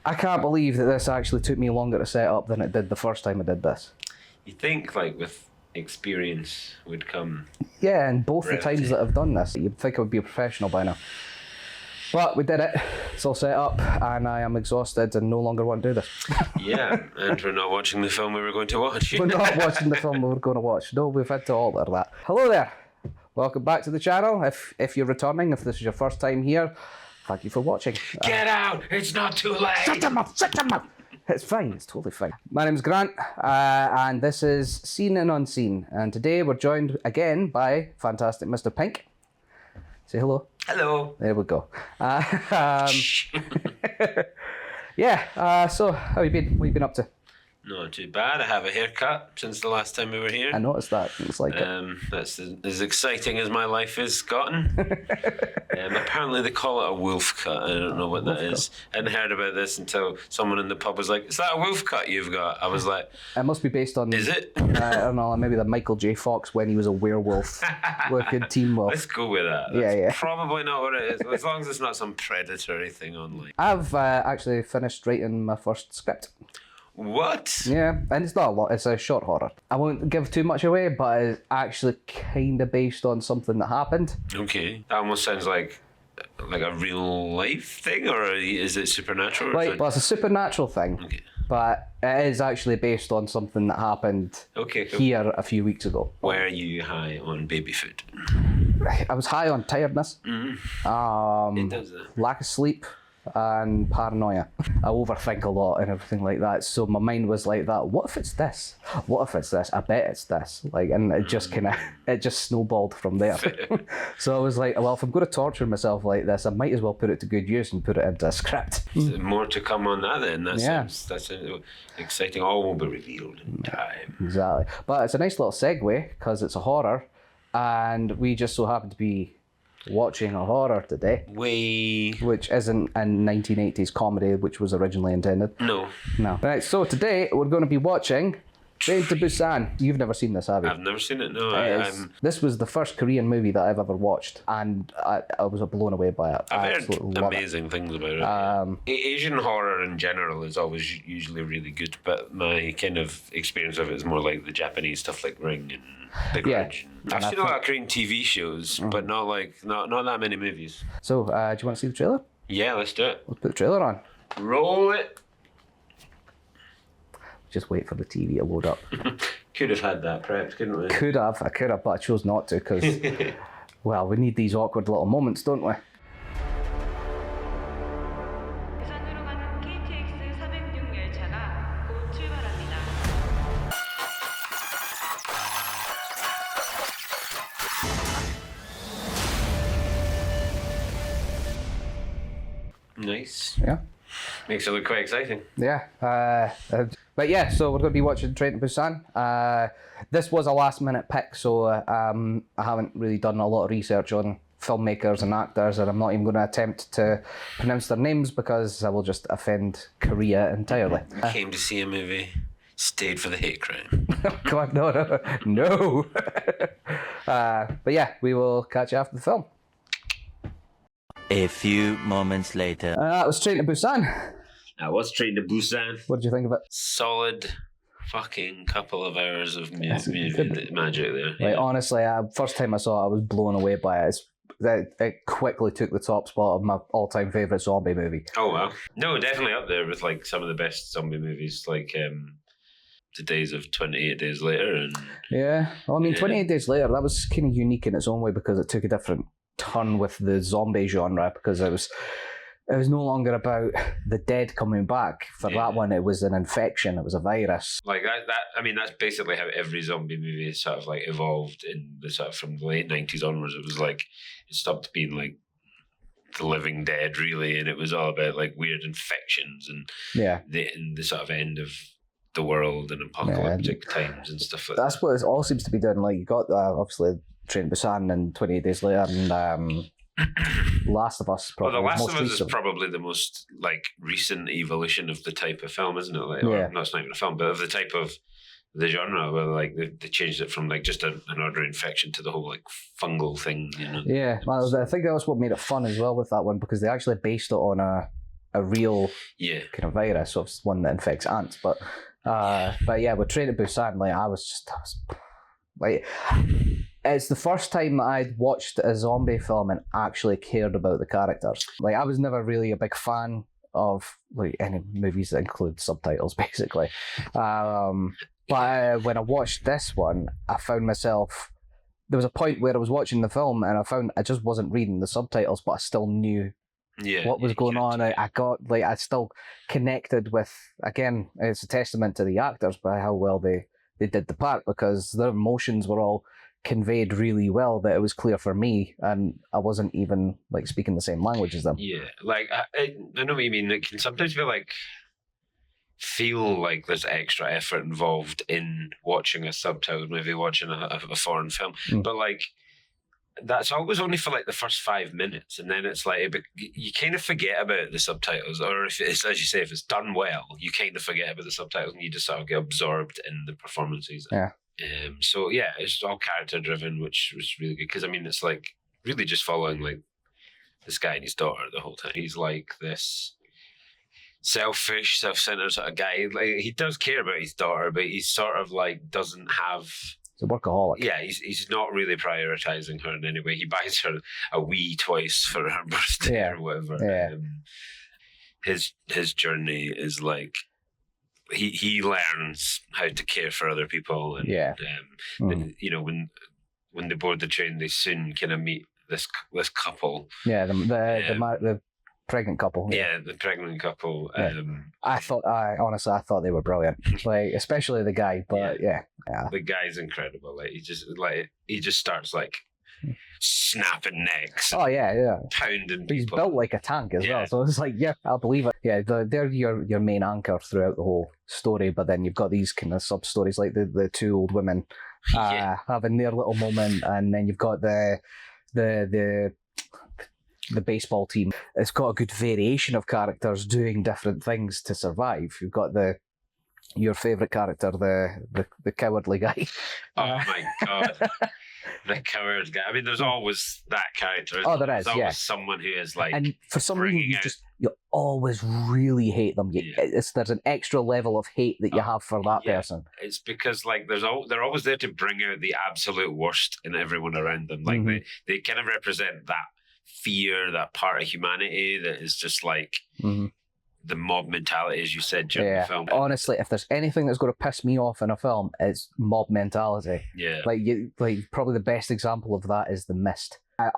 I can't believe that this actually took me longer to set up than it did the first time I did this. You think, like, with experience would come... Yeah, and both brevity. the times that I've done this, you'd think I would be a professional by now. But we did it. It's all set up, and I am exhausted and no longer want to do this. Yeah, and we're not watching the film we were going to watch. We're not watching the film we were going to watch. No, we've had to alter that. Hello there. Welcome back to the channel. If you're returning, if this is your first time here, thank you for watching. Get out! It's not too late! Shut them up! Shut them up! It's fine. It's totally fine. My name's Grant, and this is Seen and Unseen. And today we're joined again by fantastic Mr. Pink. Say hello. Hello. There we go. Yeah, so how you been? What you been up to? Not too bad. I have a haircut since the last time we were here. I noticed that. It's like that's as exciting as my life has gotten. Apparently they call it a wolf cut. I don't know what that is. I hadn't heard about this until someone in the pub was like, "Is that a wolf cut you've got?" I was like, it must be based on. Is it? I don't know. Maybe the Michael J. Fox when he was a werewolf, looking Teen Wolf. Let's go with that. That's yeah. probably not what it is. As long as it's not some predatory thing online. I've actually finished writing my first script. What? Yeah, and it's not a lot. It's a short horror. I won't give too much away, but it's actually kind of based on something that happened. Okay, that almost sounds like a real life thing, or is it supernatural? Right, well, it's a supernatural thing, Okay. but it is actually based on something that happened Okay, cool. here a few weeks ago. Why are you high on baby food? I was high on tiredness, It does that. lack of sleep, and paranoia. I overthink a lot and everything like that, so my mind was like that. What if it's this? What if it's this? I bet it's this. Like, and it just it just snowballed from there. So I was like, well, if I'm going to torture myself like this, I might as well put it to good use and put it into a script. More to come on that then. Yeah. That's exciting. All will be revealed in time. Exactly. But it's a nice little segue because it's a horror, and we just so happen to be watching a horror today, which isn't a 1980s comedy, which was originally intended. No. Right, so today we're going to be watching Train to Busan. You've never seen this, have you? I've never seen it. No. This was the first Korean movie that I've ever watched, and I was blown away by it. I've absolutely heard love amazing things about it. Asian horror in general is always usually really good, but my kind of experience of it is more like the Japanese stuff, like Ring and The Grudge. I've seen a lot of Korean TV shows, but not that many movies. So, do you want to see the trailer? Yeah, let's do it. Let's put the trailer on. Roll it. Just wait for the TV to load up. Could have had that prepped, couldn't we? I could have, but I chose not to because, well, we need these awkward little moments, don't we? 부산으로 가는 KTX 406 열차가 곧 출발합니다. Nice. Yeah. Makes it look quite exciting. Yeah. But yeah, so we're going to be watching Train to Busan. This was a last minute pick, so I haven't really done a lot of research on filmmakers and actors, and I'm not even going to attempt to pronounce their names because I will just offend Korea entirely. Came to see a movie, stayed for the hate crime. God, no. But yeah, we will catch you after the film. A few moments later. That was Train to Busan. I was Train to Busan. What did you think of it? Solid fucking couple of hours of movie good. magic there. Like, Yeah. honestly, first time I saw it, I was blown away by it. It quickly took the top spot of my all-time favourite zombie movie. Oh wow. No, definitely up there with like some of the best zombie movies, like the days of 28 Days Later and Yeah, well, I mean, Yeah. 28 Days Later, that was kind of unique in its own way because it took a different turn with the zombie genre, because it was no longer about the dead coming back. For that one, it was an infection, it was a virus. like that. I mean, that's basically how every zombie movie has sort of like evolved in the sort of from the late 90s onwards. It was like it stopped being like the living dead really, and it was all about like weird infections and the sort of end of the world and apocalyptic times and stuff like that's that. what it all seems to be doing. Like, you got obviously Train to Busan and 28 Days Later and Last of Us. Well, Probably The Last most of Us recent. is probably the most like recent evolution of the type of film, isn't it? Like, Yeah. or, no, it's not even a film, but of the type of the genre where like they changed it from like just an ordinary infection to the whole like fungal thing, you know. Yeah, well, I think that was what made it fun as well with that one, because they actually based it on a a real Yeah. kind of virus, so it's one that infects ants. But yeah, with Train to Busan, like I was like, it's the first time I'd watched a zombie film and actually cared about the characters. Like I was never really a big fan of like any movies that include subtitles, basically. But when I watched this one, I found myself. There was a point where I was watching the film and I found I just wasn't reading the subtitles, but I still knew what was going on. I got like I still connected with. Again, it's a testament to the actors by how well they did the part, because their emotions were all conveyed really well, that it was clear for me, and I wasn't even like speaking the same language as them. Yeah, like I know what you mean. It can sometimes feel like there's extra effort involved in watching a subtitled movie, watching a foreign film, but like that's always only for like the first 5 minutes, and then it's like you kind of forget about the subtitles, or if it's, as you say, if it's done well, you kind of forget about the subtitles and you just sort of get absorbed in the performances. Yeah. So yeah, it's all character driven, which was really good, because I mean it's like really just following like this guy and his daughter the whole time. He's like this selfish, self-centered sort of guy. Like he does care about his daughter, but he's sort of like doesn't have. He's a workaholic. Yeah, he's not really prioritizing her in any way. He buys her a Wii twice for her birthday or whatever. Yeah. His journey is like he learns how to care for other people, and and, you know, when they board the train, they soon kind of meet this couple. Yeah, the pregnant couple. Yeah, the pregnant couple. Yeah. I honestly thought they were brilliant. Like especially the guy, but yeah. The guy's incredible. Like he just starts like snapping necks. Oh yeah. Pounding. But he's people. built like a tank as well, so it's like I'll believe it. Yeah, they're your main anchor throughout the whole story, but then you've got these kind of sub stories like the two old women having their little moment, and then you've got the baseball team. It's got a good variation of characters doing different things to survive. You've got your favourite character, the cowardly guy. Oh my god. The coward guy. I mean, there's always that character. There is. There's always someone who is like. And for some reason, you always really hate them. There's an extra level of hate that you have for that person. It's because like they're always there to bring out the absolute worst in everyone around them. Like they kind of represent that fear, that part of humanity that is just like the mob mentality, as you said during the film. Honestly, if there's anything that's going to piss me off in a film, it's mob mentality. Yeah. Like probably the best example of that is The Mist. I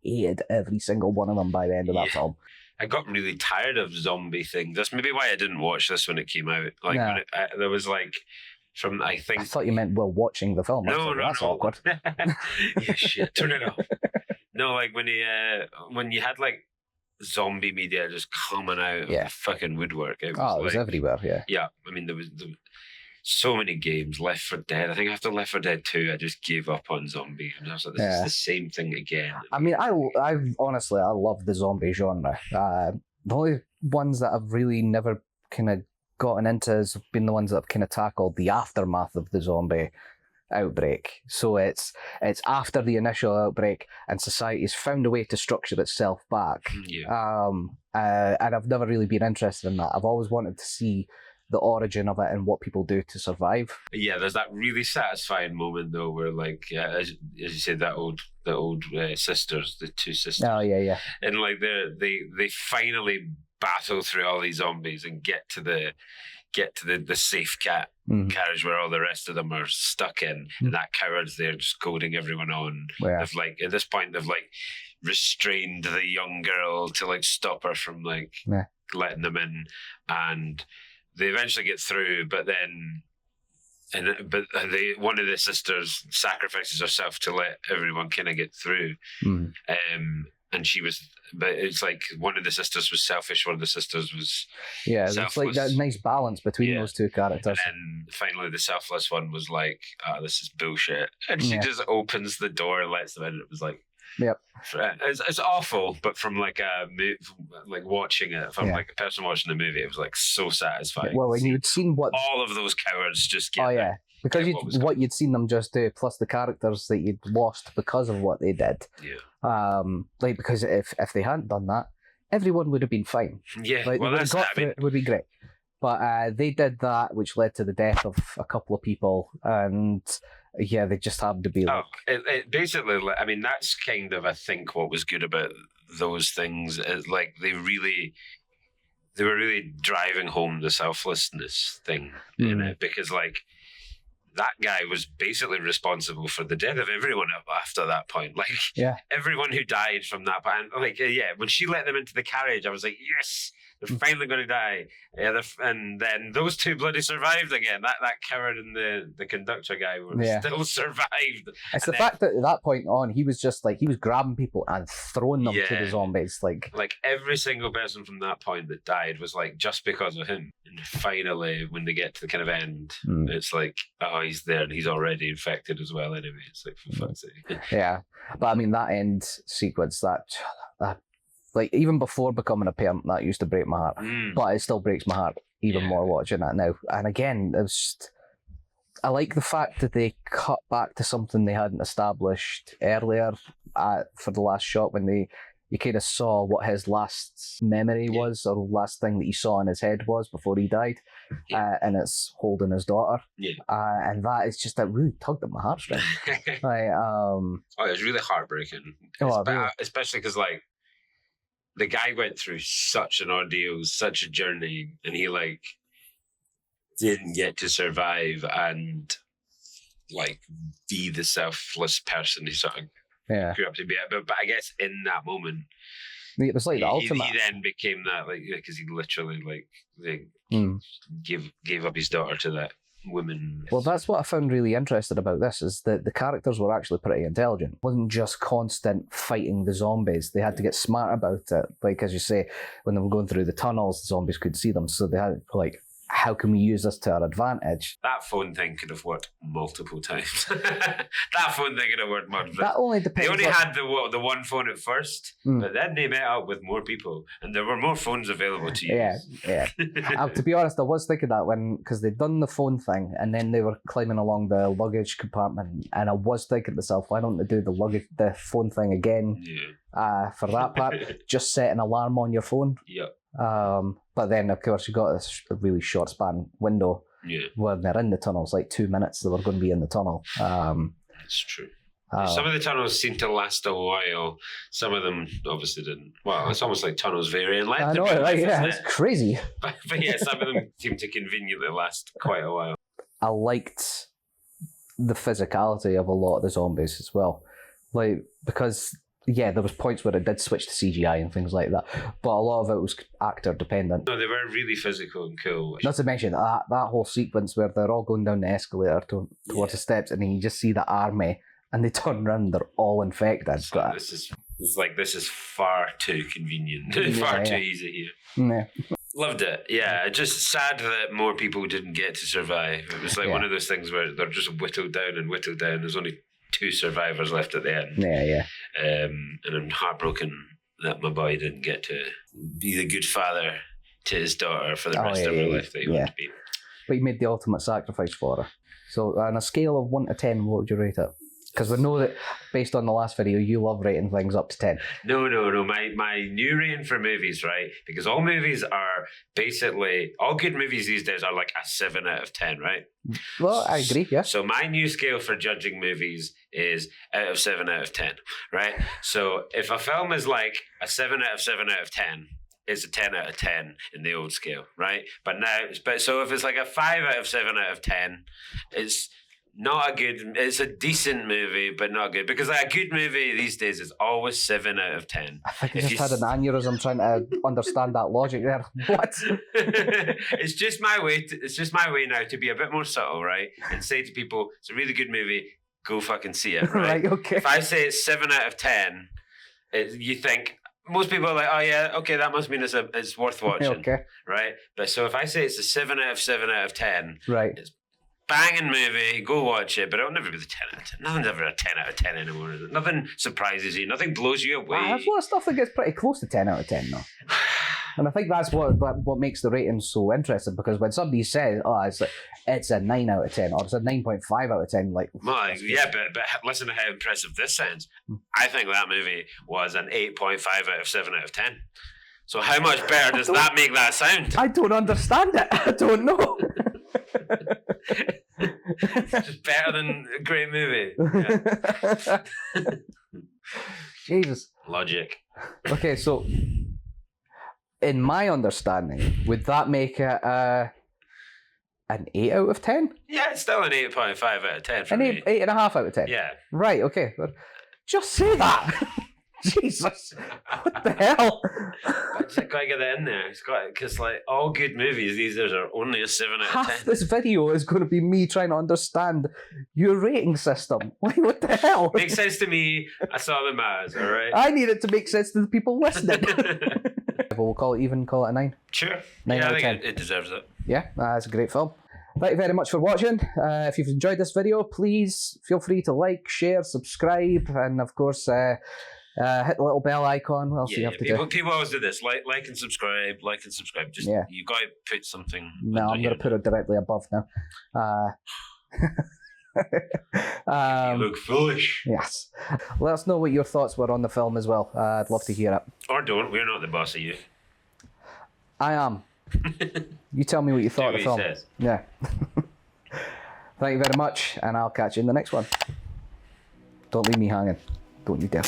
hated every single one of them by the end of that film. I got really tired of zombie things. That's maybe why I didn't watch this when it came out. Like when there was like I thought you meant while watching the film. No, that's awkward. Yeah, shit. Turn it off. No, like when you had like zombie media just coming out of the fucking woodwork. It was everywhere. Yeah, I mean there was so many games. Left 4 Dead. I think after Left 4 Dead 2, I just gave up on zombie, and I was like, this is the same thing again. I mean, I honestly love the zombie genre. The only ones that I've really never kind of gotten into has been the ones that have kind of tackled the aftermath of the zombie outbreak. So it's after the initial outbreak and society's found a way to structure itself back. And I've never really been interested in that. I've always wanted to see the origin of it and what people do to survive. Yeah, there's that really satisfying moment though where like as you said, the old sisters, the two sisters. Oh yeah. And like they finally battle through all these zombies and get to the safe carriage where all the rest of them are stuck in, and that coward's there just goading everyone on. They've like at this point they've like restrained the young girl to like stop her from like letting them in, and they eventually get through, but then one of the sisters sacrifices herself to let everyone kind of get through. And but it's like one of the sisters was selfish, one of the sisters was selfless. It's like that nice balance between those two characters. And then finally the selfless one was like, this is bullshit. And she just opens the door and lets them in. It was like, it's awful, but from like watching it, from like a person watching the movie, it was like so satisfying. Well, when you'd seen what all of those cowards just get because what you'd seen them just do, plus the characters that you'd lost because of what they did. Yeah. Like because if they hadn't done that, everyone would have been fine. Yeah, Like, well, they would have that's got I through mean, it, it would be great. But they did that, which led to the death of a couple of people, and yeah, they just happened to be like, it basically, I mean, that's kind of, I think, what was good about those things. Is like they were really driving home the selflessness thing in it, because like that guy was basically responsible for the death of everyone after that point. Like, yeah, everyone who died from that point. Like, yeah, when she let them into the carriage, I was like, yes, they're finally going to die. Yeah, and then those two bloody survived again. That coward and the conductor guy were still survived. It's the fact that at that point on, he was just like, he was grabbing people and throwing them to the zombies. Like every single person from that point that died was like just because of him. And finally, when they get to the kind of end, it's like, oh, he's there and he's already infected as well anyway. It's like, for fuck's sake. Yeah. But I mean, that end sequence, that like, even before becoming a parent, that used to break my heart. But it still breaks my heart even more watching that now. And again, it was just, I like the fact that they cut back to something they hadn't established earlier for the last shot, when you kind of saw what his last memory was, or last thing that he saw in his head was before he died, and it's holding his daughter. And that is just, that really tugged at my heartstrings. Like, oh, it was really heartbreaking. Especially because, like, the guy went through such an ordeal, such a journey, and he like didn't get to survive and like be the selfless person he sort of grew up to be. But I guess in that moment, it was like the ultimate. He then became that, like, because he literally gave up his daughter to that woman. Well, that's what I found really interesting about this, is that the characters were actually pretty intelligent. It wasn't just constant fighting the zombies. They had to get smart about it. Like, as you say, when they were going through the tunnels, the zombies could see them, so they had, like, how can we use this to our advantage? That phone thing could have worked multiple times. That phone thing could have worked multiple times. That only depends. They only had the one phone at first, but then they met up with more people, and there were more phones available to use. Yeah. To be honest, I was thinking that because they'd done the phone thing, and then they were climbing along the luggage compartment, and I was thinking to myself, why don't they do the phone thing again? For that part, just set an alarm on your phone. But then, of course, you got this really short span window when they're in the tunnels, like 2 minutes they were going to be in the tunnel. That's true. Some of the tunnels seem to last a while. Some of them obviously didn't. Well, it's almost like tunnels vary in length. I know, right? Yeah, it's crazy. But yeah, some of them seem to conveniently last quite a while. I liked the physicality of a lot of the zombies as well. Like, because there was points where it did switch to CGI and things like that, but a lot of it was actor dependent. No, they were really physical and cool. Not to mention that whole sequence where they're all going down the escalator towards the steps, and then you just see the army, and they turn around, they're all infected. So this is far too convenient, far too easy here. Yeah. Loved it. Yeah, just sad that more people didn't get to survive. It was like one of those things where they're just whittled down and whittled down. There's only 2 survivors left at the end. Yeah. And I'm heartbroken that my boy didn't get to be the good father to his daughter for the rest of her life that he wanted to be. But you made the ultimate sacrifice for her. So on a scale of 1 to 10, what would you rate it? Because we know that based on the last video, you love rating things up to 10. No. My new rating for movies, right? Because all movies are basically, all good movies these days are like a 7 out of 10, right? Well, I agree, yeah. So my new scale for judging movies is out of 7 out of 10, right? So if a film is like a 7 out of 7 out of 10, it's a 10 out of 10 in the old scale, right? So if it's like a 5 out of 7 out of 10, it's a decent movie, but not good. Because like a good movie these days is always 7 out of 10. I think I just had an aneurysm trying to understand that logic there. What? It's just my way now to be a bit more subtle, right? And say to people, it's a really good movie, go fucking see it, right? Right, okay. If I say it's 7 out of 10, you think, most people are like, oh yeah, okay, that must mean it's worth watching. Okay. Right? But so if I say it's a 7 out of 7 out of 10, right, it's banging movie, go watch it, but it'll never be the 10 out of 10. Nothing's ever a 10 out of 10 anymore, is it? Nothing surprises you, nothing blows you away. There's a lot of stuff that gets pretty close to 10 out of 10 though. And I think that's what makes the rating so interesting, because when somebody says, oh, it's a 9 out of 10 or it's a 9.5 out of 10, like... Well, yeah, but listen to how impressive this sounds. I think that movie was an 8.5 out of 7 out of 10. So how much better does that make that sound? I don't understand it. I don't know. It's just better than a great movie. Yeah. Jesus. Logic. Okay, so in my understanding, would that make it an 8 out of 10? Yeah, it's still an 8.5 out of 10 for An me. 8.5 out of 10? Yeah. Right, okay. Just say that. Jesus. What the hell? I just gotta get that in there. It's got because like all good movies these days are only a 7 out of 10. Half this video is going to be me trying to understand your rating system. Like, what the hell? Makes sense to me. I saw the Maz, alright? I need it to make sense to the people listening. Well, we'll call it even, call it a 9. Sure. 9 Yeah, out I of think 10. it deserves it. Yeah, that's a great film. Thank you very much for watching. If you've enjoyed this video, please feel free to like, share, subscribe, and of course, hit the little bell icon. What else do you have to do? People always do this. Like and subscribe. Just Yeah. you got to put something. No, under I'm going here. to put it directly above now. You look foolish. Yes. Let us know what your thoughts were on the film as well. I'd love to hear it. Or don't. We're not the boss of you. I am. You tell me what you thought of the what film. he says. Yeah. Thank you very much, and I'll catch you in the next one. Don't leave me hanging. Don't you dare.